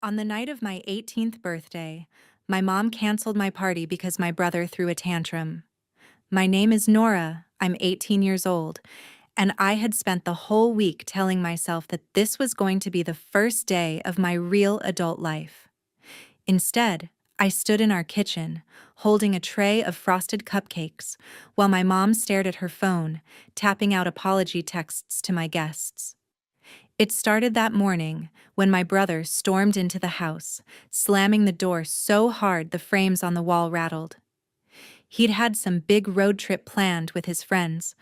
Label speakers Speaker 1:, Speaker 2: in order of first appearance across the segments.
Speaker 1: On the night of my 18th birthday, my mom canceled my party because my brother threw a tantrum. My name is Nora, I'm 18 years old, and I had spent the whole week telling myself that this was going to be the first day of my real adult life. Instead, I stood in our kitchen, holding a tray of frosted cupcakes, while my mom stared at her phone, tapping out apology texts to my guests. It started that morning when my brother stormed into the house, slamming the door so hard the frames on the wall rattled. He'd had some big road trip planned with his friends,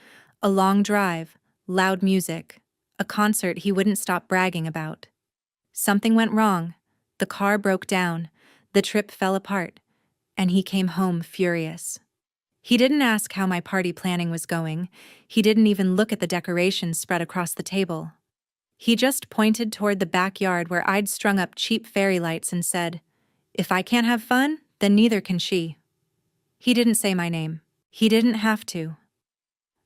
Speaker 1: a long drive, loud music, a concert he wouldn't stop bragging about. Something went wrong, the car broke down, the trip fell apart, and he came home furious. He didn't ask how my party planning was going, he didn't even look at the decorations spread across the table. He just pointed toward the backyard where I'd strung up cheap fairy lights and said, "If I can't have fun, then neither can she." He didn't say my name. He didn't have to.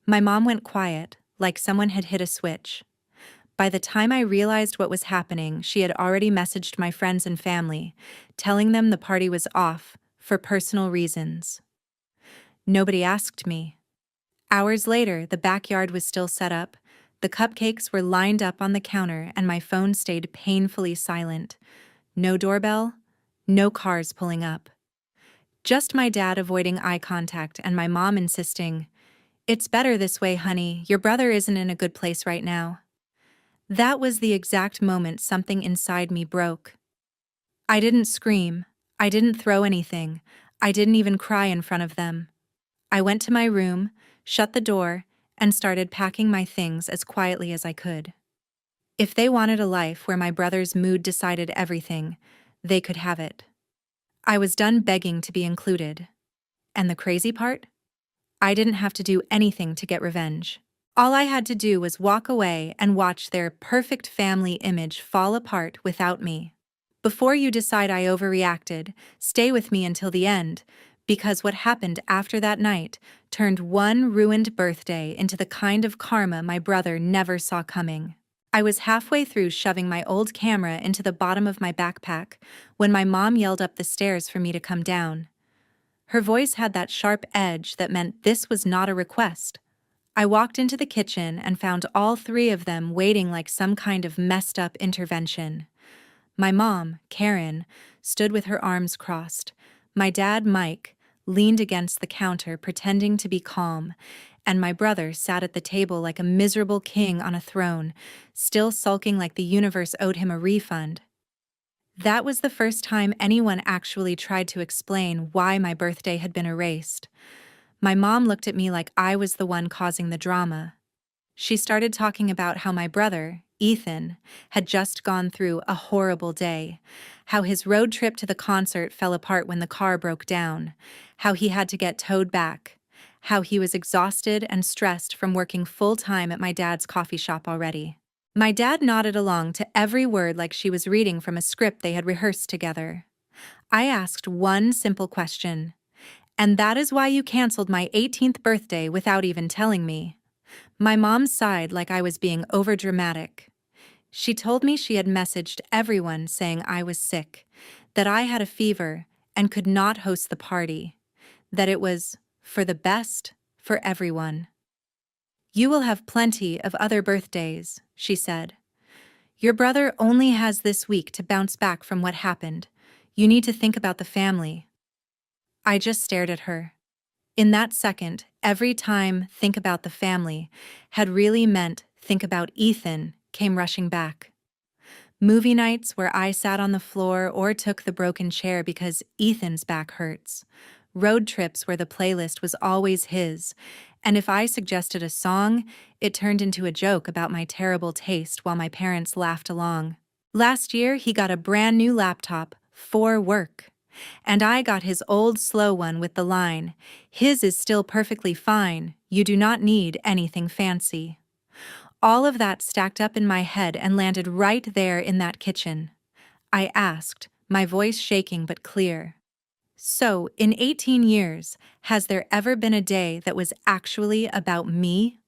Speaker 1: My mom went quiet, like someone had hit a switch. By the time I realized what was happening, she had already messaged my friends and family, telling them the party was off, for personal reasons. Nobody asked me. Hours later, the backyard was still set up, the cupcakes were lined up on the counter, and my phone stayed painfully silent. No doorbell, no cars pulling up. Just my dad avoiding eye contact and my mom insisting, "It's better this way, honey, your brother isn't in a good place right now." That was the exact moment something inside me broke. I didn't scream, I didn't throw anything, I didn't even cry in front of them. I went to my room, shut the door, and started packing my things as quietly as I could. If they wanted a life where my brother's mood decided everything, they could have it. I was done begging to be included. And the crazy part? I didn't have to do anything to get revenge. All I had to do was walk away and watch their perfect family image fall apart without me. Before you decide I overreacted, stay with me until the end, because what happened after that night turned one ruined birthday into the kind of karma my brother never saw coming. I was halfway through shoving my old camera into the bottom of my backpack when my mom yelled up the stairs for me to come down. Her voice had that sharp edge that meant this was not a request. I walked into the kitchen and found all three of them waiting like some kind of messed up intervention. My mom, Karen, stood with her arms crossed. My dad, Mike, leaned against the counter pretending to be calm, and my brother sat at the table like a miserable king on a throne, still sulking like the universe owed him a refund. That was the first time anyone actually tried to explain why my birthday had been erased. My mom looked at me like I was the one causing the drama. She started talking about how my brother, Ethan, had just gone through a horrible day, how his road trip to the concert fell apart when the car broke down, how he had to get towed back, how he was exhausted and stressed from working full-time at my dad's coffee shop already. My dad nodded along to every word like she was reading from a script they had rehearsed together. I asked one simple question, "And that is why you canceled my 18th birthday without even telling me?" My mom sighed like I was being overdramatic. She told me she had messaged everyone saying I was sick, that I had a fever and could not host the party, that it was for the best for everyone. "You will have plenty of other birthdays," she said. "Your brother only has this week to bounce back from what happened. You need to think about the family." I just stared at her. In that second, every time "think about the family" had really meant "think about Ethan" came rushing back. Movie nights where I sat on the floor or took the broken chair because Ethan's back hurts. Road trips where the playlist was always his, and if I suggested a song, it turned into a joke about my terrible taste while my parents laughed along. Last year, he got a brand new laptop for work. And I got his old slow one with the line, "His is still perfectly fine, you do not need anything fancy." All of that stacked up in my head and landed right there in that kitchen. I asked, my voice shaking but clear, "So, in 18 years, has there ever been a day that was actually about me?"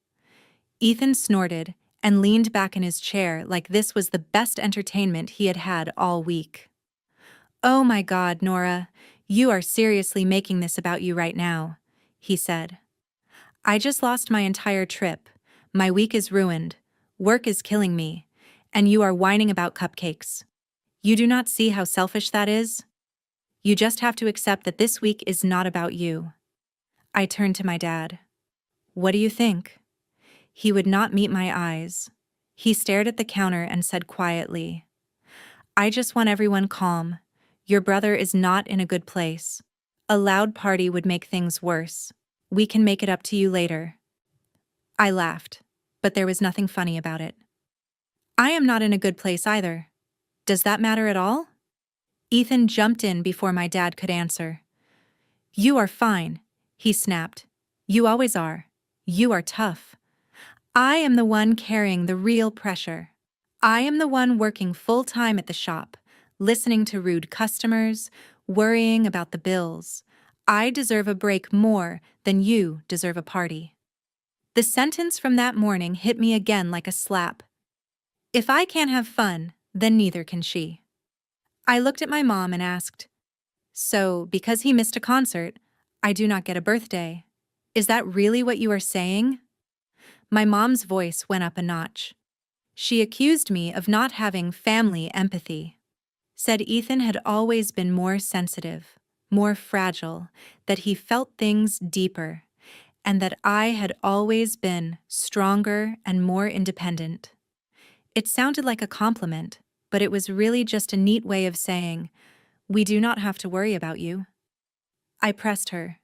Speaker 1: Ethan snorted and leaned back in his chair like this was the best entertainment he had had all week. Oh my God, Nora, you are seriously making this about you right now, he said. I just lost my entire trip. My week is ruined. Work is killing me. And you are whining about cupcakes. You do not see how selfish that is? You just have to accept that this week is not about you. I turned to my dad. What do you think? He would not meet my eyes. He stared at the counter and said quietly, I just want everyone calm. Your brother is not in a good place. A loud party would make things worse. We can make it up to you later. I laughed, but there was nothing funny about it. I am not in a good place either. Does that matter at all? Ethan jumped in before my dad could answer. You are fine, he snapped. You always are. You are tough. I am the one carrying the real pressure. I am the one working full-time at the shop, listening to rude customers, worrying about the bills. I deserve a break more than you deserve a party. The sentence from that morning hit me again like a slap. If I can't have fun, then neither can she. I looked at my mom and asked, So, because he missed a concert, I do not get a birthday. Is that really what you are saying? My mom's voice went up a notch. She accused me of not having family empathy. Said Ethan had always been more sensitive, more fragile, that he felt things deeper, and that I had always been stronger and more independent. It sounded like a compliment, but it was really just a neat way of saying, we do not have to worry about you. I pressed her.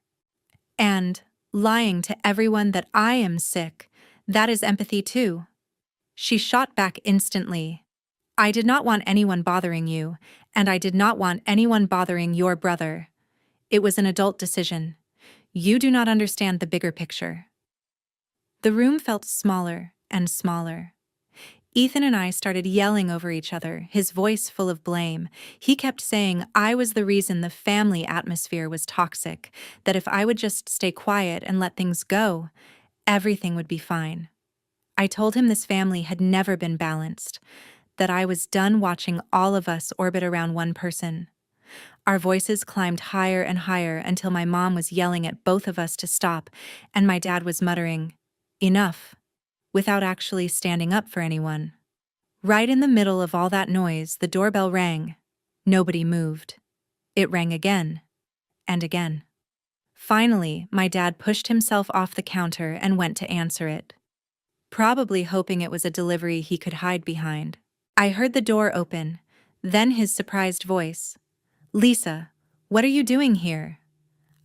Speaker 1: And, lying to everyone that I am sick, that is empathy too. She shot back instantly. I did not want anyone bothering you, and I did not want anyone bothering your brother. It was an adult decision. You do not understand the bigger picture. The room felt smaller and smaller. Ethan and I started yelling over each other, his voice full of blame. He kept saying I was the reason the family atmosphere was toxic, that if I would just stay quiet and let things go, everything would be fine. I told him this family had never been balanced, that I was done watching all of us orbit around one person. Our voices climbed higher and higher until my mom was yelling at both of us to stop, and my dad was muttering, "Enough," without actually standing up for anyone. Right in the middle of all that noise, the doorbell rang. Nobody moved. It rang again, and again. Finally, my dad pushed himself off the counter and went to answer it, probably hoping it was a delivery he could hide behind. I heard the door open, then his surprised voice. Lisa, what are you doing here?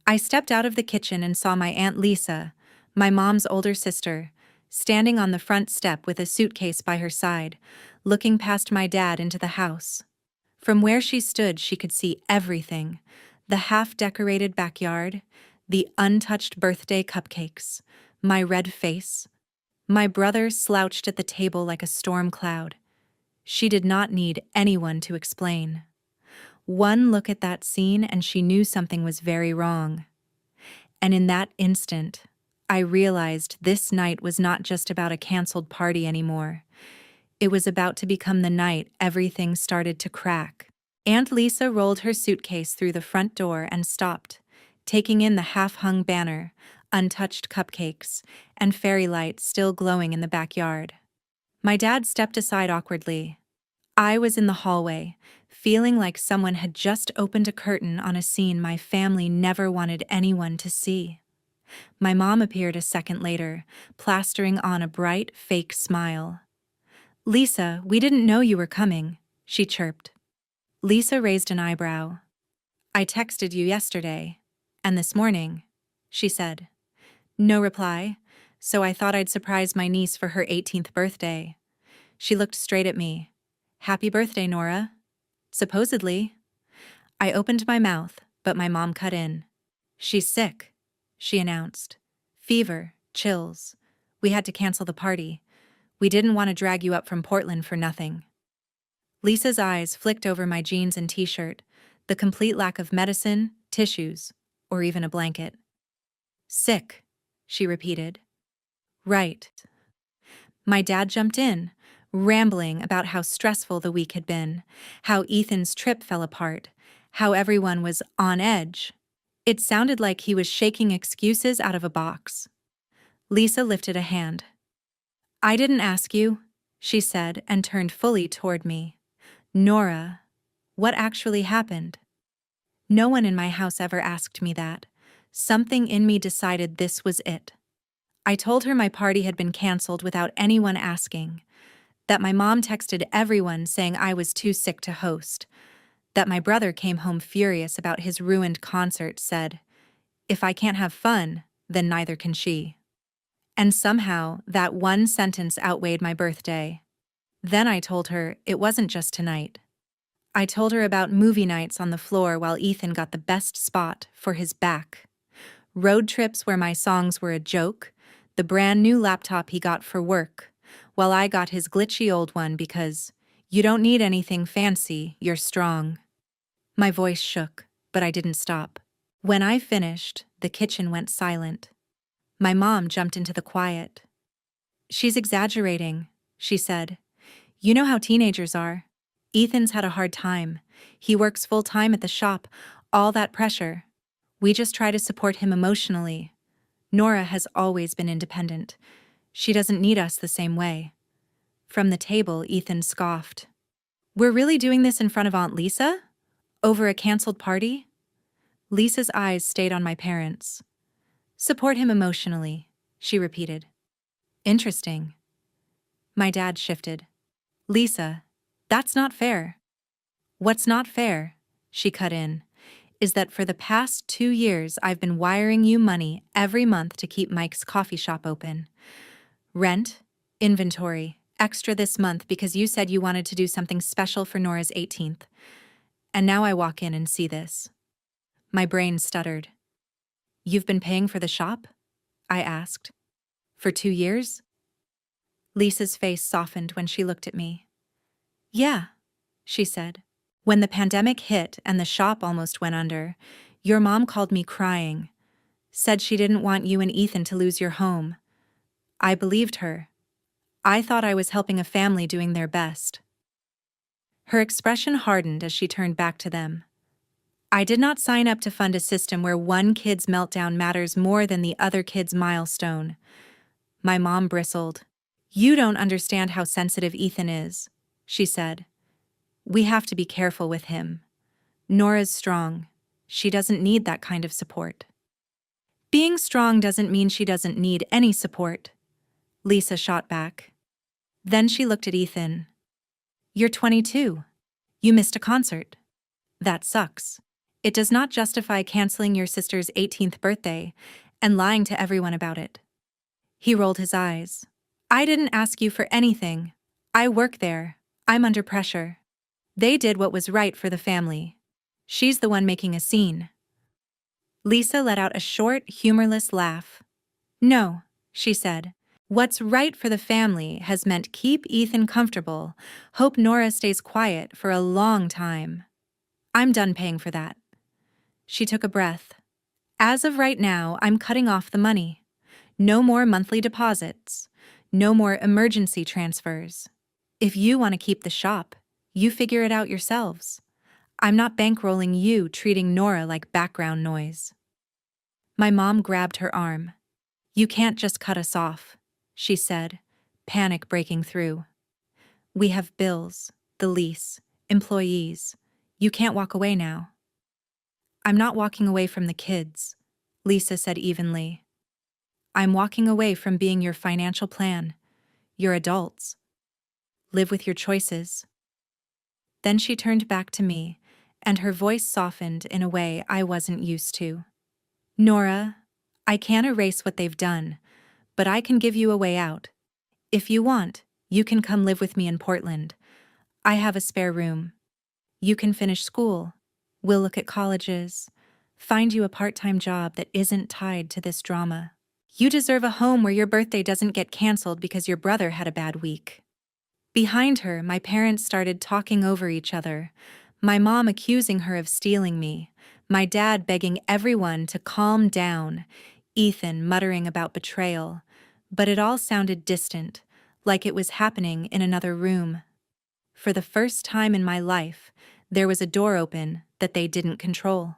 Speaker 1: I stepped out of the kitchen and saw my Aunt Lisa, my mom's older sister, standing on the front step with a suitcase by her side, looking past my dad into the house. From where she stood, she could see everything: the half-decorated backyard, the untouched birthday cupcakes, my red face. My brother slouched at the table like a storm cloud. She did not need anyone to explain. One look at that scene and she knew something was very wrong. And in that instant, I realized this night was not just about a canceled party anymore. It was about to become the night everything started to crack. Aunt Lisa rolled her suitcase through the front door and stopped, taking in the half-hung banner, untouched cupcakes, and fairy lights still glowing in the backyard. My dad stepped aside awkwardly. I was in the hallway, feeling like someone had just opened a curtain on a scene my family never wanted anyone to see. My mom appeared a second later, plastering on a bright, fake smile. Lisa, we didn't know you were coming, she chirped. Lisa raised an eyebrow. I texted you yesterday, and this morning, she said. No reply, so I thought I'd surprise my niece for her 18th birthday. She looked straight at me. Happy birthday, Nora. Supposedly. I opened my mouth, but my mom cut in. She's sick, she announced. Fever, chills. We had to cancel the party. We didn't want to drag you up from Portland for nothing. Lisa's eyes flicked over my jeans and t-shirt, the complete lack of medicine, tissues, or even a blanket. Sick, she repeated. Right. My dad jumped in, rambling about how stressful the week had been, how Ethan's trip fell apart, how everyone was on edge. It sounded like he was shaking excuses out of a box. Lisa lifted a hand. "I didn't ask you," she said and turned fully toward me. "Nora, what actually happened?" No one in my house ever asked me that. Something in me decided this was it. I told her my party had been canceled without anyone asking, that my mom texted everyone saying I was too sick to host, that my brother came home furious about his ruined concert, said, "If I can't have fun, then neither can she." And somehow, that one sentence outweighed my birthday. Then I told her it wasn't just tonight. I told her about movie nights on the floor while Ethan got the best spot for his back. Road trips where my songs were a joke, the brand new laptop he got for work, while I got his glitchy old one because you don't need anything fancy, you're strong. My voice shook, but I didn't stop. When I finished, the kitchen went silent. My mom jumped into the quiet. "She's exaggerating," she said. "You know how teenagers are. Ethan's had a hard time. He works full-time at the shop, all that pressure. We just try to support him emotionally. Nora has always been independent. She doesn't need us the same way." From the table, Ethan scoffed. "We're really doing this in front of Aunt Lisa? Over a canceled party?" Lisa's eyes stayed on my parents. "Support him emotionally," she repeated. "Interesting." My dad shifted. "Lisa, that's not fair." "What's not fair," she cut in, "is that for the past 2 years I've been wiring you money every month to keep Mike's coffee shop open. Rent, inventory, extra this month because you said you wanted to do something special for Nora's 18th. And now I walk in and see this." My brain stuttered. "You've been paying for the shop?" I asked. "For 2 years?" Lisa's face softened when she looked at me. "Yeah," she said. "When the pandemic hit and the shop almost went under, your mom called me crying, said she didn't want you and Ethan to lose your home. I believed her. I thought I was helping a family doing their best." Her expression hardened as she turned back to them. "I did not sign up to fund a system where one kid's meltdown matters more than the other kid's milestone." My mom bristled. "You don't understand how sensitive Ethan is," she said. "We have to be careful with him. Nora's strong. She doesn't need that kind of support." "Being strong doesn't mean she doesn't need any support," Lisa shot back. Then she looked at Ethan. "You're 22. You missed a concert. That sucks. It does not justify canceling your sister's 18th birthday and lying to everyone about it." He rolled his eyes. "I didn't ask you for anything. I work there. I'm under pressure. They did what was right for the family. She's the one making a scene." Lisa let out a short, humorless laugh. "No," she said. "What's right for the family has meant keep Ethan comfortable, hope Nora stays quiet for a long time. I'm done paying for that." She took a breath. "As of right now, I'm cutting off the money. No more monthly deposits. No more emergency transfers. If you want to keep the shop, you figure it out yourselves. I'm not bankrolling you treating Nora like background noise." My mom grabbed her arm. "You can't just cut us off," she said, panic breaking through. "We have bills, the lease, employees. You can't walk away now." "I'm not walking away from the kids," Lisa said evenly. "I'm walking away from being your financial plan. You're adults. Live with your choices." Then she turned back to me, and her voice softened in a way I wasn't used to. "Nora, I can't erase what they've done, but I can give you a way out. If you want, you can come live with me in Portland. I have a spare room. You can finish school. We'll look at colleges. Find you a part-time job that isn't tied to this drama. You deserve a home where your birthday doesn't get canceled because your brother had a bad week." Behind her, my parents started talking over each other, my mom accusing her of stealing me, my dad begging everyone to calm down, Ethan muttering about betrayal, but it all sounded distant, like it was happening in another room. For the first time in my life, there was a door open, that they didn't control.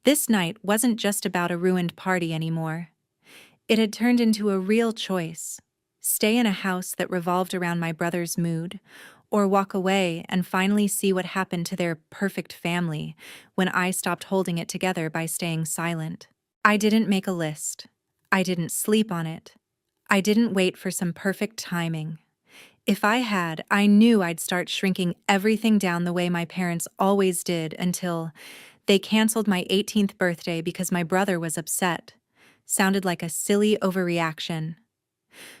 Speaker 1: This night wasn't just about a ruined party anymore. It had turned into a real choice: stay in a house that revolved around my brother's mood, or walk away and finally see what happened to their perfect family when I stopped holding it together by staying silent. I didn't make a list. I didn't sleep on it. I didn't wait for some perfect timing. If I had, I knew I'd start shrinking everything down the way my parents always did until they canceled my 18th birthday because my brother was upset. Sounded like a silly overreaction.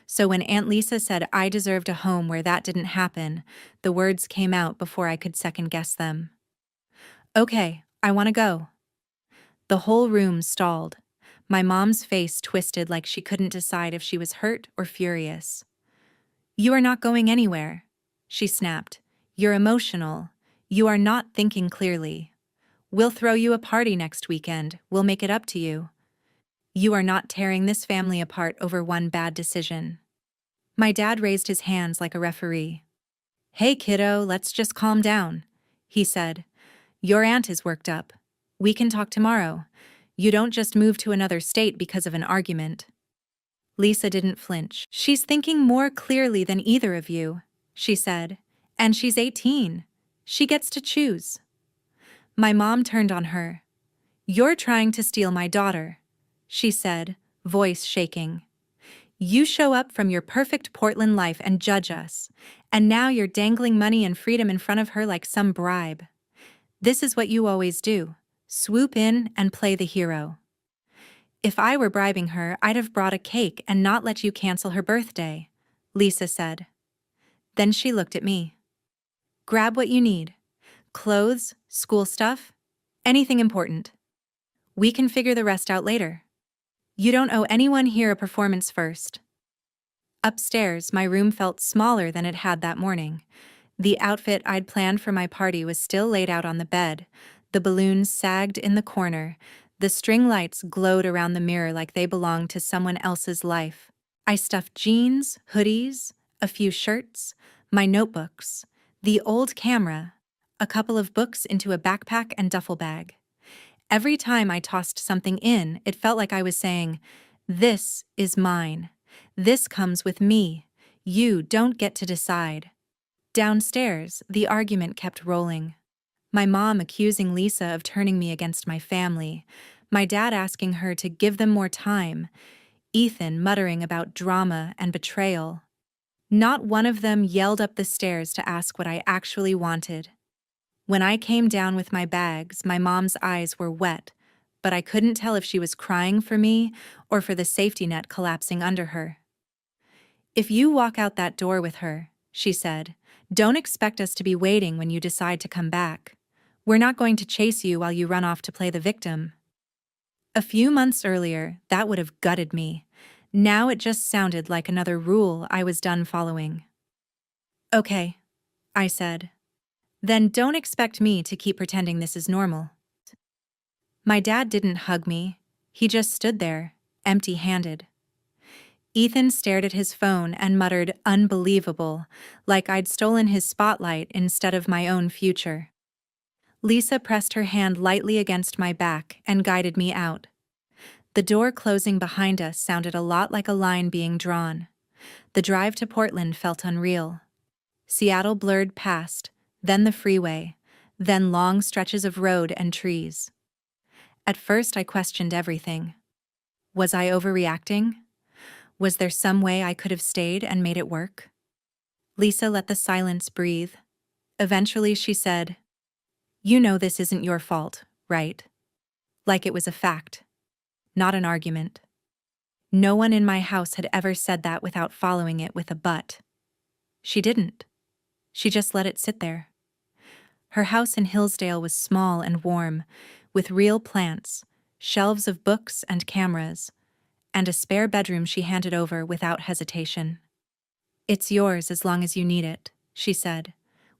Speaker 1: So when Aunt Lisa said I deserved a home where that didn't happen, the words came out before I could second guess them. Okay, I want to go. The whole room stalled. My mom's face twisted like she couldn't decide if she was hurt or furious. You are not going anywhere, she snapped. You're emotional. You are not thinking clearly. We'll throw you a party next weekend. We'll make it up to you. You are not tearing this family apart over one bad decision. My dad raised his hands like a referee. Hey kiddo, let's just calm down, he said. Your aunt is worked up. We can talk tomorrow. You don't just move to another state because of an argument. Lisa didn't flinch. She's thinking more clearly than either of you, she said. And she's 18. She gets to choose. My mom turned on her. You're trying to steal my daughter, she said, voice shaking. You show up from your perfect Portland life and judge us, and now you're dangling money and freedom in front of her like some bribe. This is what you always do: swoop in and play the hero. If I were bribing her, I'd have brought a cake and not let you cancel her birthday, Lisa said. Then she looked at me. Grab what you need. Clothes, school stuff, anything important. We can figure the rest out later. You don't owe anyone here a performance first. Upstairs, my room felt smaller than it had that morning. The outfit I'd planned for my party was still laid out on the bed. The balloons sagged in the corner. The string lights glowed around the mirror like they belonged to someone else's life. I stuffed jeans, hoodies, a few shirts, my notebooks, the old camera, a couple of books into a backpack and duffel bag. Every time I tossed something in, it felt like I was saying, "This is mine. This comes with me. You don't get to decide." Downstairs, the argument kept rolling. My mom accusing Lisa of turning me against my family, my dad asking her to give them more time, Ethan muttering about drama and betrayal. Not one of them yelled up the stairs to ask what I actually wanted. When I came down with my bags, my mom's eyes were wet, but I couldn't tell if she was crying for me or for the safety net collapsing under her. If you walk out that door with her, she said, don't expect us to be waiting when you decide to come back. We're not going to chase you while you run off to play the victim. A few months earlier, that would have gutted me. Now it just sounded like another rule I was done following. Okay, I said. Then don't expect me to keep pretending this is normal. My dad didn't hug me. He just stood there, empty-handed. Ethan stared at his phone and muttered, "Unbelievable," like I'd stolen his spotlight instead of my own future. Lisa pressed her hand lightly against my back and guided me out. The door closing behind us sounded a lot like a line being drawn. The drive to Portland felt unreal. Seattle blurred past, then the freeway, then long stretches of road and trees. At first I questioned everything. Was I overreacting? Was there some way I could have stayed and made it work? Lisa let the silence breathe. Eventually she said, "You know this isn't your fault, right?" Like it was a fact, not an argument. No one in my house had ever said that without following it with a but. She didn't. She just let it sit there. Her house in Hillsdale was small and warm, with real plants, shelves of books and cameras, and a spare bedroom she handed over without hesitation. "It's yours as long as you need it," she said.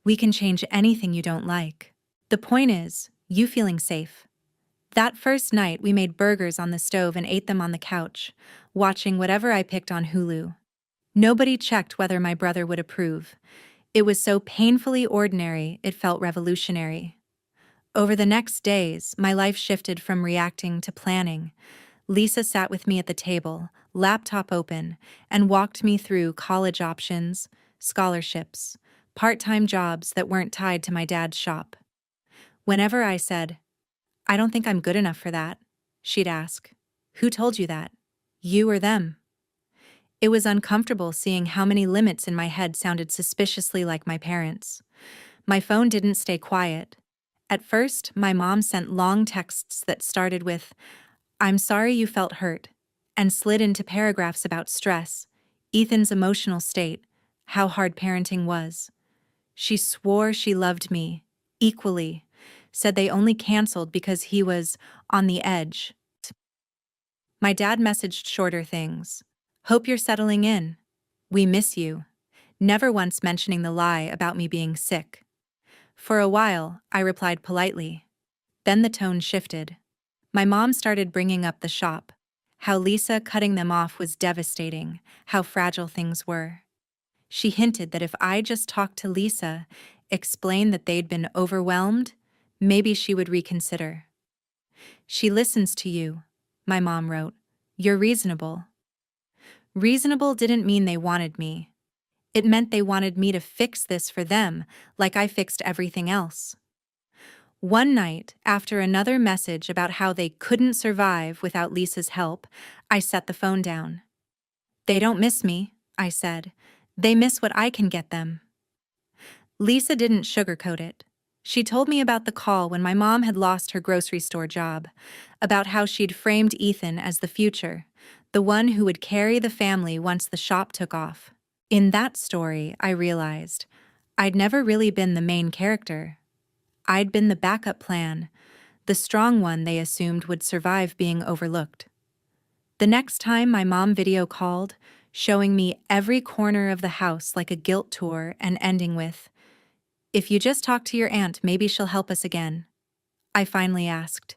Speaker 1: "We can change anything you don't like. The point is, you feeling safe." That first night we made burgers on the stove and ate them on the couch, watching whatever I picked on Hulu. Nobody checked whether my brother would approve. It was so painfully ordinary, it felt revolutionary. Over the next days, my life shifted from reacting to planning. Lisa sat with me at the table, laptop open, and walked me through college options, scholarships, part-time jobs that weren't tied to my dad's shop. Whenever I said, "I don't think I'm good enough for that," she'd ask, "Who told you that? You or them?" It was uncomfortable seeing how many limits in my head sounded suspiciously like my parents'. My phone didn't stay quiet. At first, my mom sent long texts that started with, "I'm sorry you felt hurt," and slid into paragraphs about stress, Ethan's emotional state, how hard parenting was. She swore she loved me, equally, said they only canceled because he was on the edge. My dad messaged shorter things. "Hope you're settling in. We miss you," never once mentioning the lie about me being sick. For a while, I replied politely. Then the tone shifted. My mom started bringing up the shop, how Lisa cutting them off was devastating, how fragile things were. She hinted that if I just talked to Lisa, explained that they'd been overwhelmed, maybe she would reconsider. "She listens to you," my mom wrote. "You're reasonable." Reasonable didn't mean they wanted me. It meant they wanted me to fix this for them, like I fixed everything else. One night, after another message about how they couldn't survive without Lisa's help, I set the phone down. "They don't miss me," I said. "They miss what I can get them." Lisa didn't sugarcoat it. She told me about the call when my mom had lost her grocery store job, about how she'd framed Ethan as the future, the one who would carry the family once the shop took off. In that story, I realized I'd never really been the main character. I'd been the backup plan, the strong one they assumed would survive being overlooked. The next time my mom video called, showing me every corner of the house like a guilt tour and ending with, "If you just talk to your aunt, maybe she'll help us again," I finally asked,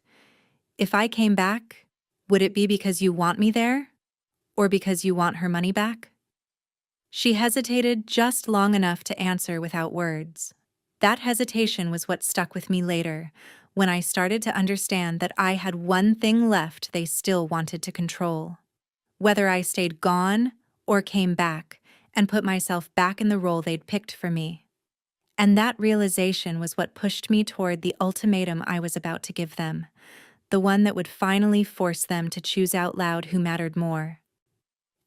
Speaker 1: "If I came back, would it be because you want me there? Or because you want her money back?" She hesitated just long enough to answer without words. That hesitation was what stuck with me later, when I started to understand that I had one thing left they still wanted to control. Whether I stayed gone or came back and put myself back in the role they'd picked for me. And that realization was what pushed me toward the ultimatum I was about to give them, the one that would finally force them to choose out loud who mattered more.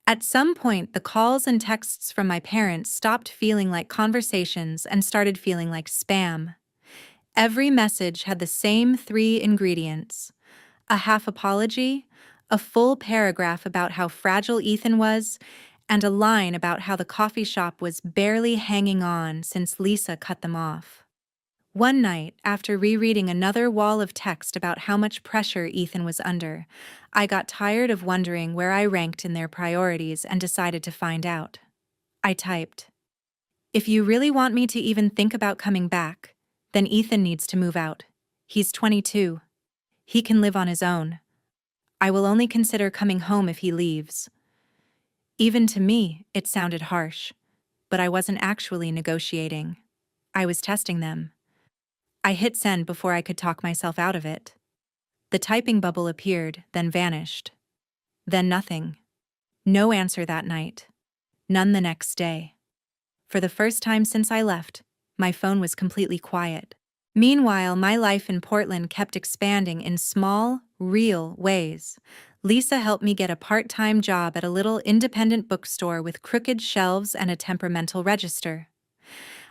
Speaker 1: At some point, the calls and texts from my parents stopped feeling like conversations and started feeling like spam. Every message had the same three ingredients: a half apology, a full paragraph about how fragile Ethan was, and a line about how the coffee shop was barely hanging on since Lisa cut them off. One night, after rereading another wall of text about how much pressure Ethan was under, I got tired of wondering where I ranked in their priorities and decided to find out. I typed, "If you really want me to even think about coming back, then Ethan needs to move out. He's 22. He can live on his own. I will only consider coming home if he leaves." Even to me, it sounded harsh, but I wasn't actually negotiating. I was testing them. I hit send before I could talk myself out of it. The typing bubble appeared, then vanished. Then nothing. No answer that night. None the next day. For the first time since I left, my phone was completely quiet. Meanwhile, my life in Portland kept expanding in small, real ways. Lisa helped me get a part-time job at a little independent bookstore with crooked shelves and a temperamental register.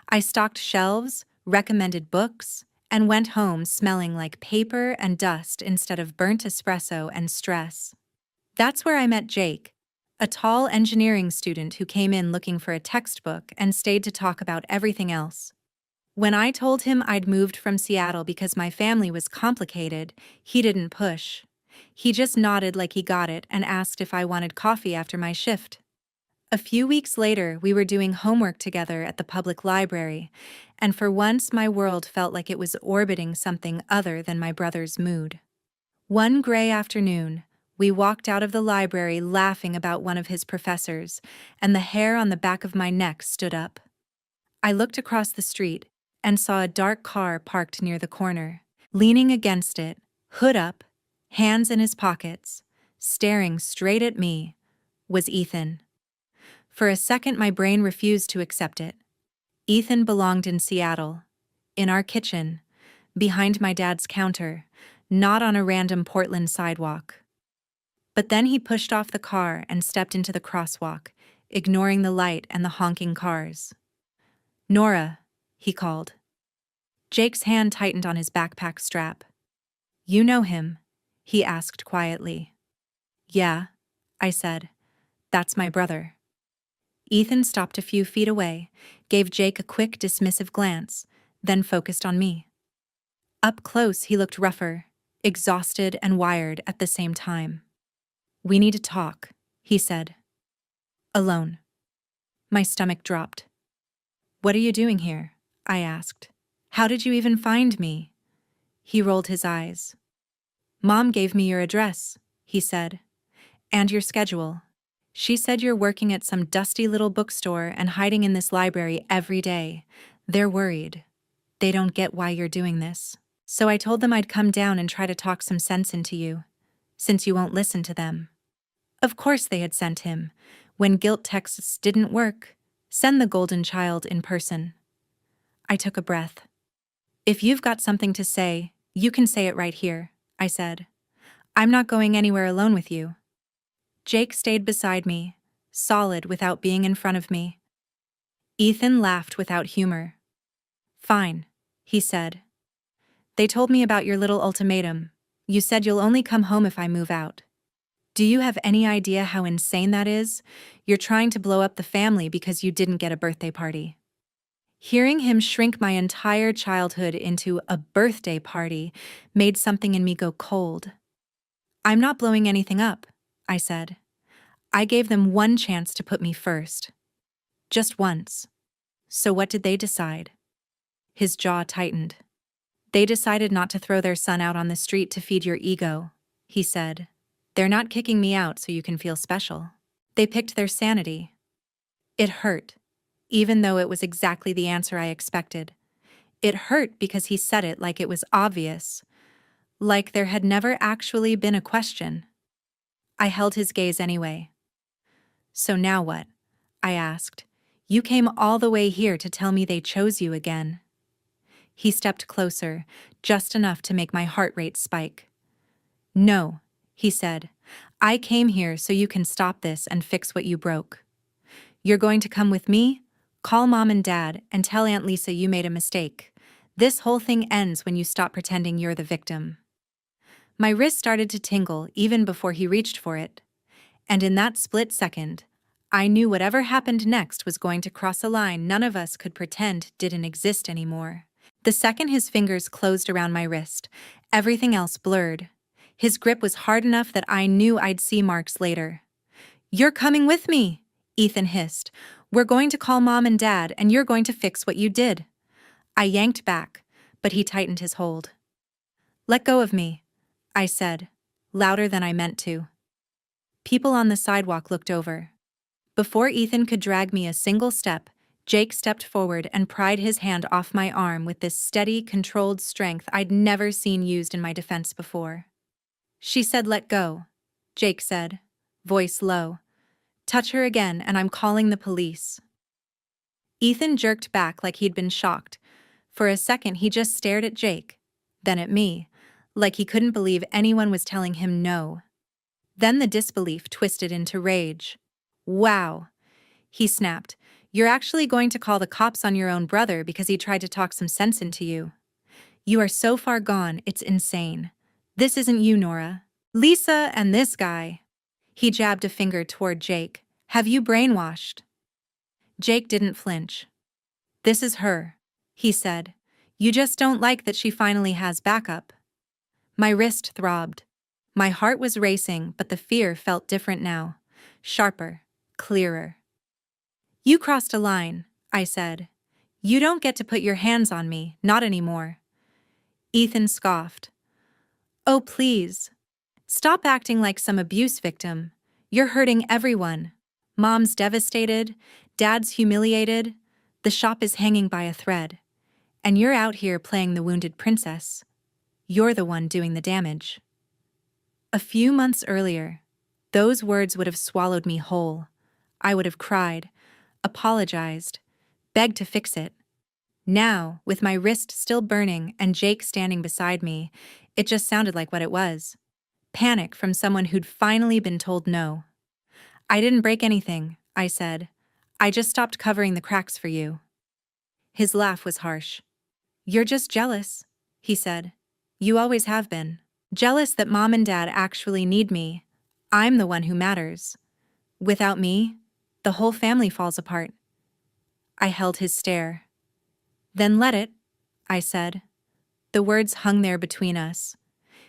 Speaker 1: I stocked shelves, recommended books, and went home smelling like paper and dust instead of burnt espresso and stress. That's where I met Jake, a tall engineering student who came in looking for a textbook and stayed to talk about everything else. When I told him I'd moved from Seattle because my family was complicated, he didn't push. He just nodded like he got it and asked if I wanted coffee after my shift. A few weeks later, we were doing homework together at the public library, and for once my world felt like it was orbiting something other than my brother's mood. One gray afternoon, we walked out of the library laughing about one of his professors, and the hair on the back of my neck stood up. I looked across the street and saw a dark car parked near the corner. Leaning against it, hood up, hands in his pockets, staring straight at me, was Ethan. For a second, my brain refused to accept it. Ethan belonged in Seattle, in our kitchen, behind my dad's counter, not on a random Portland sidewalk. But then he pushed off the car and stepped into the crosswalk, ignoring the light and the honking cars. "Nora," he called. Jake's hand tightened on his backpack strap. "You know him?" he asked quietly. "Yeah," I said. "That's my brother." Ethan stopped a few feet away, gave Jake a quick, dismissive glance, then focused on me. Up close, he looked rougher, exhausted and wired at the same time. "We need to talk," he said. "Alone." My stomach dropped. "What are you doing here?" I asked. "How did you even find me?" He rolled his eyes. "Mom gave me your address," he said, "and your schedule. She said you're working at some dusty little bookstore and hiding in this library every day. They're worried. They don't get why you're doing this. So I told them I'd come down and try to talk some sense into you, since you won't listen to them." Of course they had sent him. When guilt texts didn't work, send the golden child in person. I took a breath. "If you've got something to say, you can say it right here," I said. "I'm not going anywhere alone with you." Jake stayed beside me, solid without being in front of me. Ethan laughed without humor. "Fine," he said. "They told me about your little ultimatum. You said you'll only come home if I move out. Do you have any idea how insane that is? You're trying to blow up the family because you didn't get a birthday party." Hearing him shrink my entire childhood into a birthday party made something in me go cold. "I'm not blowing anything up," I said. "I gave them one chance to put me first. Just once." "So what did they decide?" His jaw tightened. "They decided not to throw their son out on the street to feed your ego," he said. "They're not kicking me out so you can feel special. They picked their sanity." It hurt, even though it was exactly the answer I expected. It hurt because he said it like it was obvious, like there had never actually been a question. I held his gaze anyway. "So now what?" I asked. "You came all the way here to tell me they chose you again." He stepped closer, just enough to make my heart rate spike. "No," he said. "I came here so you can stop this and fix what you broke. You're going to come with me, call Mom and Dad, and tell Aunt Lisa you made a mistake. This whole thing ends when you stop pretending you're the victim." My wrist started to tingle even before he reached for it. And in that split second, I knew whatever happened next was going to cross a line none of us could pretend didn't exist anymore. The second his fingers closed around my wrist, everything else blurred. His grip was hard enough that I knew I'd see marks later. "You're coming with me," Ethan hissed. "We're going to call Mom and Dad, and you're going to fix what you did." I yanked back, but he tightened his hold. "Let go of me," I said, louder than I meant to. People on the sidewalk looked over. Before Ethan could drag me a single step, Jake stepped forward and pried his hand off my arm with this steady, controlled strength I'd never seen used in my defense before. "She said let go," Jake said, voice low. "Touch her again and I'm calling the police." Ethan jerked back like he'd been shocked. For a second he just stared at Jake, then at me, like he couldn't believe anyone was telling him no. Then the disbelief twisted into rage. "Wow," he snapped. "You're actually going to call the cops on your own brother because he tried to talk some sense into you. You are so far gone, it's insane. This isn't you, Nora. Lisa and this guy." He jabbed a finger toward Jake. "Have you brainwashed?" Jake didn't flinch. "This is her," he said. "You just don't like that she finally has backup." My wrist throbbed. My heart was racing, but the fear felt different now. Sharper, clearer. "You crossed a line," I said. "You don't get to put your hands on me, not anymore." Ethan scoffed. "Oh, please. Stop acting like some abuse victim. You're hurting everyone. Mom's devastated, Dad's humiliated, the shop is hanging by a thread. And you're out here playing the wounded princess. You're the one doing the damage. A few months earlier, those words would have swallowed me whole. I would have cried, apologized, begged to fix it. Now, with my wrist still burning and Jake standing beside me, it just sounded like what it was. Panic from someone who'd finally been told no. I didn't break anything, I said. I just stopped covering the cracks for you. His laugh was harsh. You're just jealous, he said. You always have been. Jealous that Mom and Dad actually need me. I'm the one who matters. Without me, the whole family falls apart. I held his stare. Then let it, I said. The words hung there between us.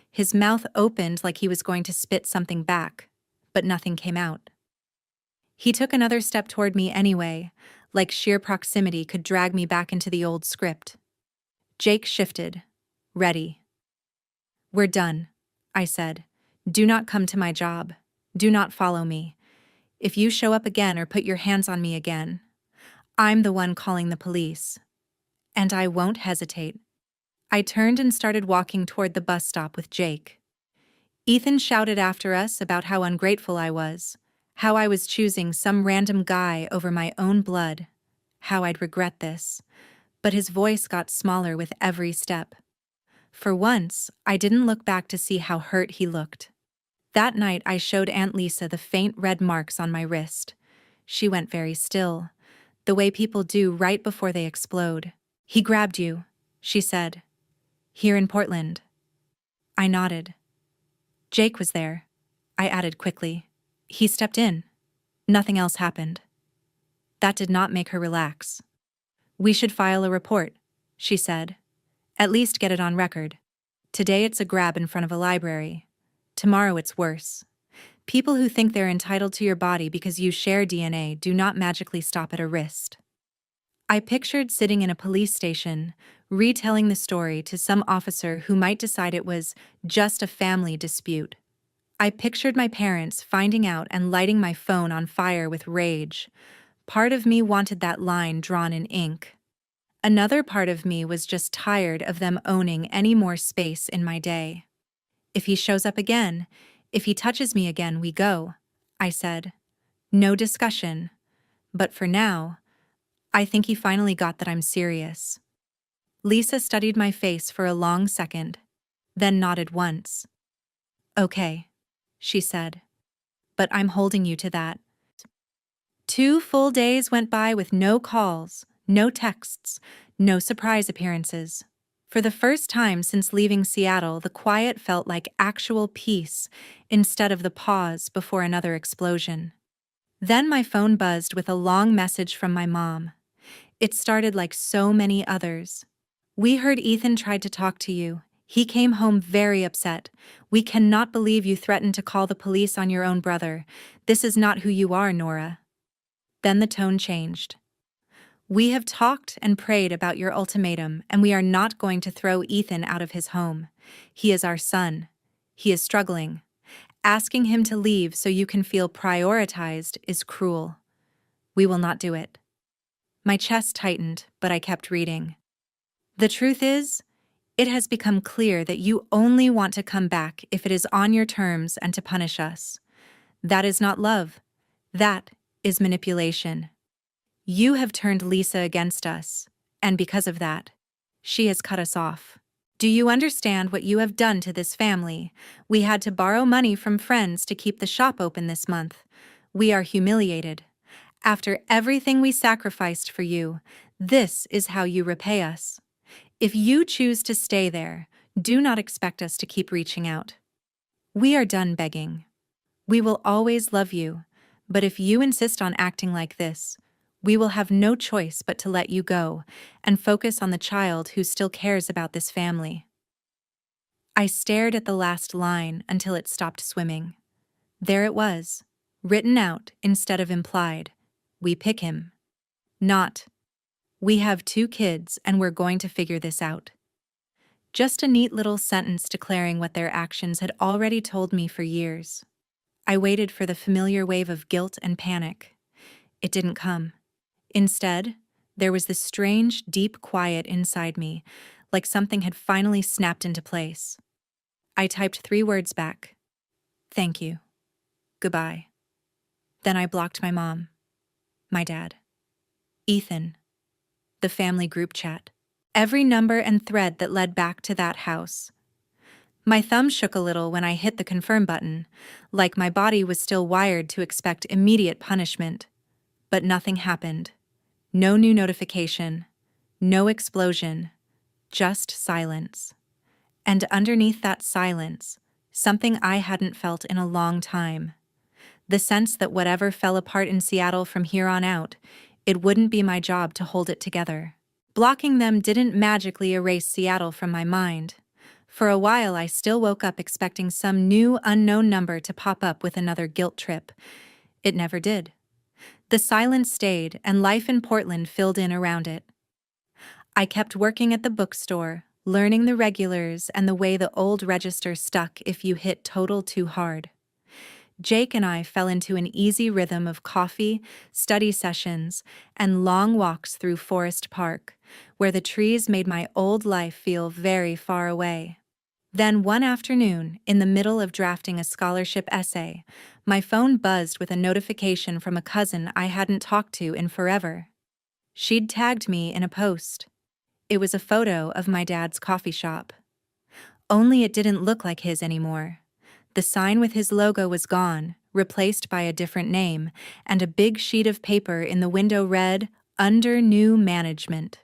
Speaker 1: His mouth opened like he was going to spit something back, but nothing came out. He took another step toward me anyway, like sheer proximity could drag me back into the old script. Jake shifted. Ready. We're done, I said. Do not come to my job. Do not follow me. If you show up again or put your hands on me again, I'm the one calling the police. And I won't hesitate. I turned and started walking toward the bus stop with Jake. Ethan shouted after us about how ungrateful I was, how I was choosing some random guy over my own blood, how I'd regret this. But his voice got smaller with every step. For once, I didn't look back to see how hurt he looked. That night, I showed Aunt Lisa the faint red marks on my wrist. She went very still, the way people do right before they explode. He grabbed you, she said. Here in Portland. I nodded. Jake was there, I added quickly. He stepped in. Nothing else happened. That did not make her relax. We should file a report, she said. At least get it on record. Today it's a grab in front of a library. Tomorrow it's worse. People who think they're entitled to your body because you share DNA do not magically stop at a wrist. I pictured sitting in a police station, retelling the story to some officer who might decide it was just a family dispute. I pictured my parents finding out and lighting my phone on fire with rage. Part of me wanted that line drawn in ink. Another part of me was just tired of them owning any more space in my day. If he shows up again, if he touches me again, we go, I said. No discussion. But for now, I think he finally got that I'm serious. Lisa studied my face for a long second, then nodded once. Okay, she said. But I'm holding you to that. 2 full days went by with no calls, no texts, no surprise appearances. For the first time since leaving Seattle, the quiet felt like actual peace instead of the pause before another explosion. Then my phone buzzed with a long message from my mom. It started like so many others. We heard Ethan tried to talk to you. He came home very upset. We cannot believe you threatened to call the police on your own brother. This is not who you are, Nora. Then the tone changed. We have talked and prayed about your ultimatum, and we are not going to throw Ethan out of his home. He is our son. He is struggling. Asking him to leave so you can feel prioritized is cruel. We will not do it. My chest tightened, but I kept reading. The truth is, it has become clear that you only want to come back if it is on your terms and to punish us. That is not love. That is manipulation. You have turned Lisa against us, and because of that, she has cut us off. Do you understand what you have done to this family? We had to borrow money from friends to keep the shop open this month. We are humiliated. After everything we sacrificed for you, this is how you repay us. If you choose to stay there, do not expect us to keep reaching out. We are done begging. We will always love you, but if you insist on acting like this, we will have no choice but to let you go and focus on the child who still cares about this family. I stared at the last line until it stopped swimming. There it was, written out instead of implied. We pick him. Not, we have 2 kids and we're going to figure this out. Just a neat little sentence declaring what their actions had already told me for years. I waited for the familiar wave of guilt and panic. It didn't come. Instead, there was this strange, deep quiet inside me, like something had finally snapped into place. I typed 3 words back. Thank you. Goodbye. Then I blocked my mom, my dad, Ethan, the family group chat, every number and thread that led back to that house. My thumb shook a little when I hit the confirm button, like my body was still wired to expect immediate punishment. But nothing happened. No new notification, no explosion, just silence. And underneath that silence, something I hadn't felt in a long time. The sense that whatever fell apart in Seattle from here on out, it wouldn't be my job to hold it together. Blocking them didn't magically erase Seattle from my mind. For a while, I still woke up expecting some new, unknown number to pop up with another guilt trip. It never did. The silence stayed, and life in Portland filled in around it. I kept working at the bookstore, learning the regulars and the way the old register stuck if you hit total too hard. Jake and I fell into an easy rhythm of coffee, study sessions, and long walks through Forest Park, where the trees made my old life feel very far away. Then one afternoon, in the middle of drafting a scholarship essay, my phone buzzed with a notification from a cousin I hadn't talked to in forever. She'd tagged me in a post. It was a photo of my dad's coffee shop. Only it didn't look like his anymore. The sign with his logo was gone, replaced by a different name, and a big sheet of paper in the window read, "Under New Management."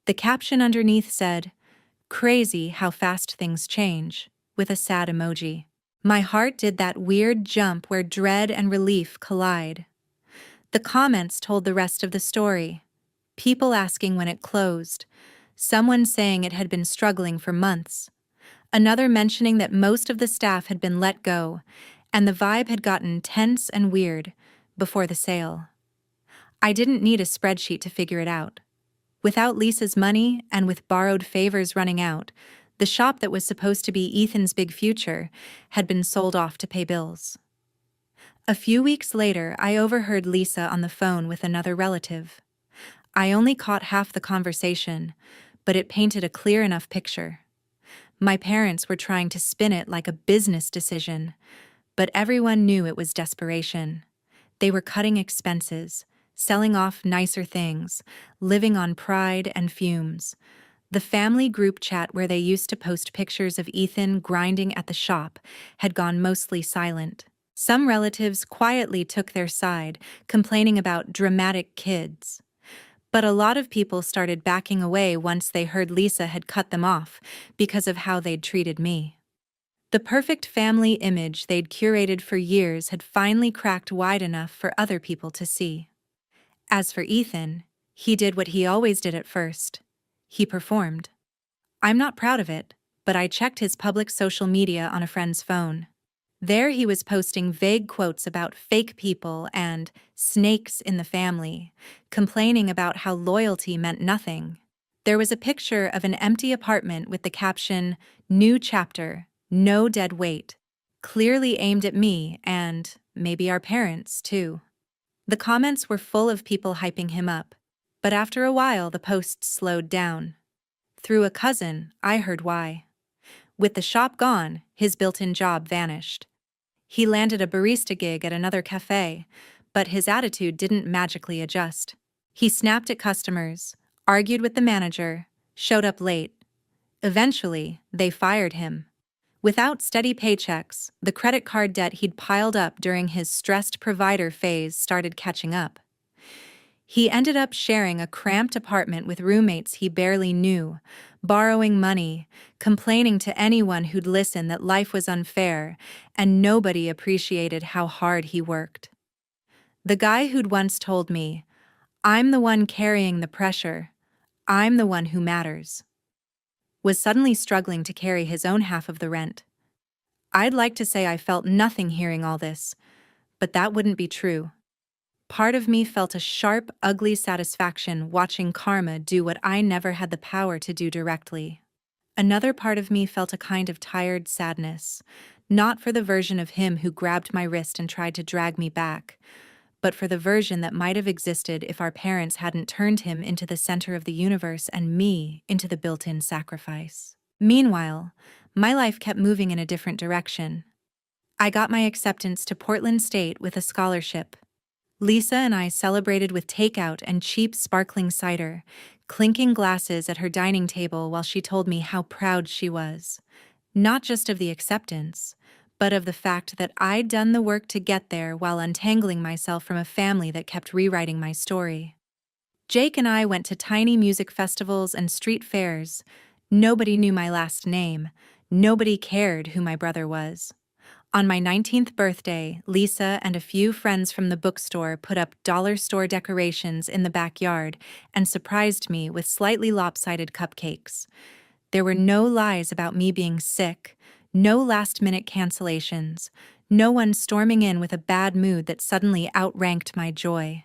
Speaker 1: The caption underneath said, "Crazy how fast things change," with a sad emoji. My heart did that weird jump where dread and relief collide. The comments told the rest of the story. People asking when it closed, someone saying it had been struggling for months, another mentioning that most of the staff had been let go, and the vibe had gotten tense and weird before the sale. I didn't need a spreadsheet to figure it out. Without Lisa's money and with borrowed favors running out, the shop that was supposed to be Ethan's big future had been sold off to pay bills. A few weeks later, I overheard Lisa on the phone with another relative. I only caught half the conversation, but it painted a clear enough picture. My parents were trying to spin it like a business decision, but everyone knew it was desperation. They were cutting expenses, selling off nicer things, living on pride and fumes. The family group chat where they used to post pictures of Ethan grinding at the shop had gone mostly silent. Some relatives quietly took their side, complaining about dramatic kids. But a lot of people started backing away once they heard Lisa had cut them off because of how they'd treated me. The perfect family image they'd curated for years had finally cracked wide enough for other people to see. As for Ethan, he did what he always did at first. He performed. I'm not proud of it, but I checked his public social media on a friend's phone. There he was posting vague quotes about fake people and snakes in the family, complaining about how loyalty meant nothing. There was a picture of an empty apartment with the caption, "New chapter, no dead weight," clearly aimed at me and maybe our parents, too. The comments were full of people hyping him up, but after a while the posts slowed down. Through a cousin, I heard why. With the shop gone, his built-in job vanished. He landed a barista gig at another cafe, but his attitude didn't magically adjust. He snapped at customers, argued with the manager, showed up late. Eventually, they fired him. Without steady paychecks, the credit card debt he'd piled up during his stressed provider phase started catching up. He ended up sharing a cramped apartment with roommates he barely knew, borrowing money, complaining to anyone who'd listen that life was unfair, and nobody appreciated how hard he worked. The guy who'd once told me, "I'm the one carrying the pressure, I'm the one who matters," was suddenly struggling to carry his own half of the rent. I'd like to say I felt nothing hearing all this, but that wouldn't be true. Part of me felt a sharp, ugly satisfaction watching karma do what I never had the power to do directly. Another part of me felt a kind of tired sadness, not for the version of him who grabbed my wrist and tried to drag me back, but for the version that might have existed if our parents hadn't turned him into the center of the universe and me into the built-in sacrifice. Meanwhile, my life kept moving in a different direction. I got my acceptance to Portland State with a scholarship. Lisa and I celebrated with takeout and cheap sparkling cider, clinking glasses at her dining table while she told me how proud she was. Not just of the acceptance, but of the fact that I'd done the work to get there while untangling myself from a family that kept rewriting my story. Jake and I went to tiny music festivals and street fairs. Nobody knew my last name. Nobody cared who my brother was. On my 19th birthday, Lisa and a few friends from the bookstore put up dollar store decorations in the backyard and surprised me with slightly lopsided cupcakes. There were no lies about me being sick, no last-minute cancellations, no one storming in with a bad mood that suddenly outranked my joy.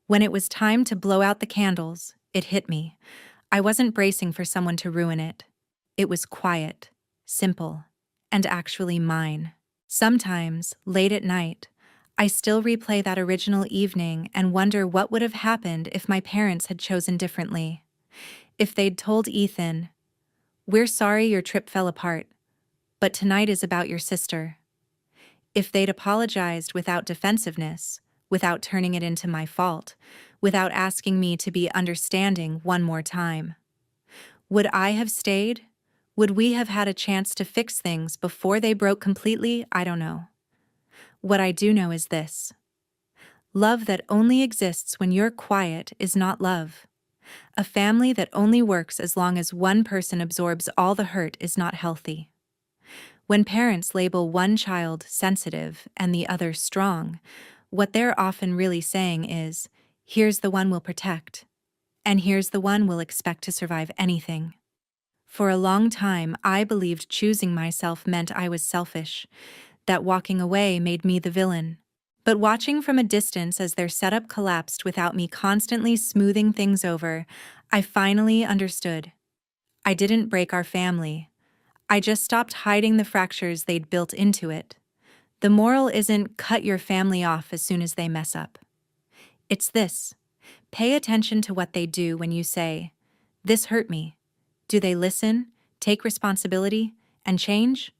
Speaker 1: When it was time to blow out the candles, it hit me. I wasn't bracing for someone to ruin it. It was quiet, simple, and actually mine. Sometimes, late at night, I still replay that original evening and wonder what would have happened if my parents had chosen differently. If they'd told Ethan, "We're sorry your trip fell apart, but tonight is about your sister." If they'd apologized without defensiveness, without turning it into my fault, without asking me to be understanding one more time. Would I have stayed? Would we have had a chance to fix things before they broke completely? I don't know. What I do know is this. Love that only exists when you're quiet is not love. A family that only works as long as one person absorbs all the hurt is not healthy. When parents label one child sensitive and the other strong, what they're often really saying is, here's the one we'll protect, and here's the one we'll expect to survive anything. For a long time, I believed choosing myself meant I was selfish, that walking away made me the villain. But watching from a distance as their setup collapsed without me constantly smoothing things over, I finally understood. I didn't break our family. I just stopped hiding the fractures they'd built into it. The moral isn't cut your family off as soon as they mess up. It's this. Pay attention to what they do when you say, "This hurt me." Do they listen, take responsibility, and change?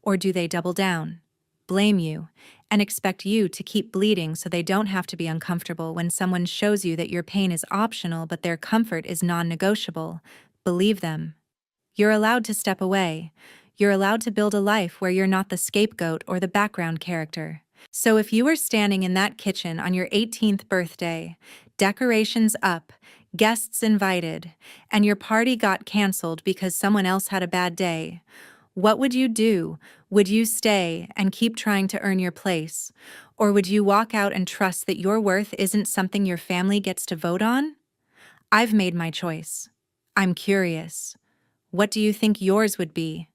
Speaker 1: Or do they double down, blame you, and expect you to keep bleeding so they don't have to be uncomfortable when someone shows you that your pain is optional but their comfort is non-negotiable? Believe them. You're allowed to step away. You're allowed to build a life where you're not the scapegoat or the background character. So if you were standing in that kitchen on your 18th birthday, decorations up, guests invited, and your party got canceled because someone else had a bad day, what would you do? Would you stay and keep trying to earn your place? Or would you walk out and trust that your worth isn't something your family gets to vote on? I've made my choice. I'm curious. What do you think yours would be?